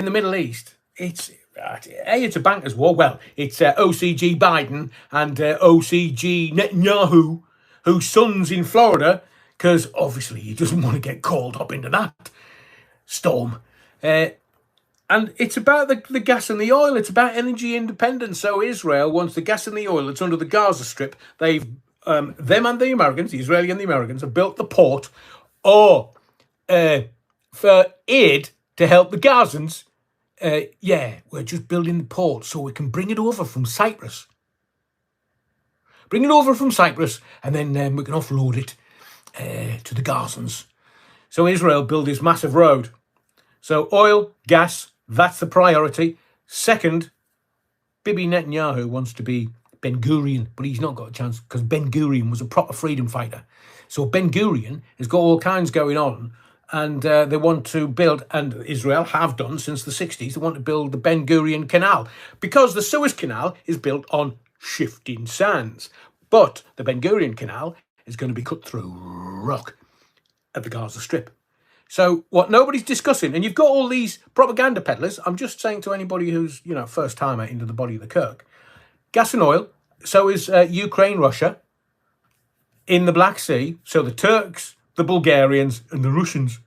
in the Middle East, it's a bankers' war. Well, it's OCG Biden and OCG Netanyahu, whose son's in Florida, because obviously he doesn't want to get called up into that storm. And it's about the gas and the oil. It's about energy independence. So Israel wants the gas and the oil that's under the Gaza Strip. They've them and the Americans, the Israeli and the Americans, have built the port, for aid to help the Gazans. We're just building the port so we can bring it over from Cyprus. Bring it over from Cyprus, and then we can offload it to the Gazans. So Israel build this massive road. So oil, gas, that's the priority. Second, Bibi Netanyahu wants to be Ben Gurion, but he's not got a chance because Ben Gurion was a proper freedom fighter. So Ben Gurion has got all kinds going on, and they want to build, and Israel have done since the 60s, they want to build the Ben Gurion Canal because the Suez Canal is built on shifting sands. But the Ben Gurion Canal is going to be cut through rock at the Gaza Strip. So what nobody's discussing, and you've got all these propaganda peddlers, I'm just saying to anybody who's, first timer into the body of the Kirk, gas and oil, so is Ukraine, Russia, in the Black Sea. So the Turks, the Bulgarians and the Russians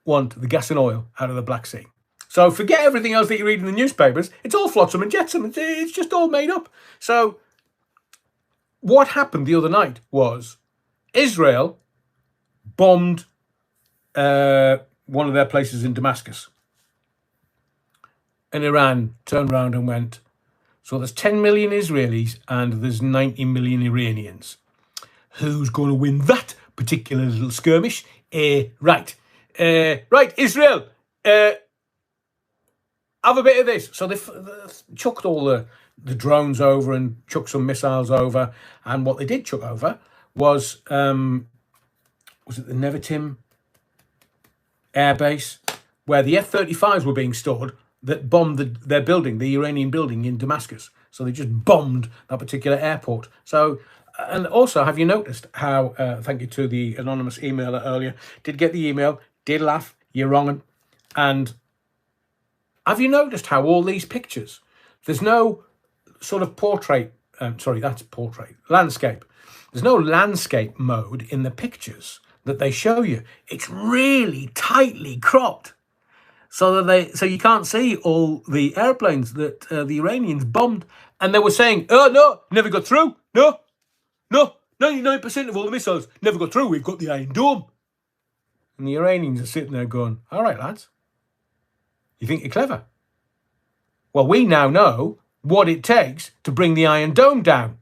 want the gas and oil out of the Black Sea. So forget everything else that you read in the newspapers. It's all flotsam and jetsam. It's just all made up. So what happened the other night was Israel bombed one of their places in Damascus. And Iran turned around and went, so there's 10 million Israelis and there's 90 million Iranians. Who's going to win that particular little skirmish? Right, Israel, have a bit of this. So they chucked all the drones over and chucked some missiles over. And what they did chuck over was it the Nevatim Air Base, where the F-35s were being stored that bombed their building, the Iranian building in Damascus. So they just bombed that particular airport. So, and also, have you noticed how, thank you to the anonymous emailer earlier, did get the email, did laugh, you're wrong. And have you noticed how all these pictures, there's no sort of landscape. There's no landscape mode in the pictures that they show you. It's really tightly cropped. So you can't see all the airplanes that the Iranians bombed. And they were saying, oh, no, never got through. No, 99% of all the missiles never got through. We've got the Iron Dome. And the Iranians are sitting there going, all right, lads, you think you're clever? Well, we now know what it takes to bring the Iron Dome down.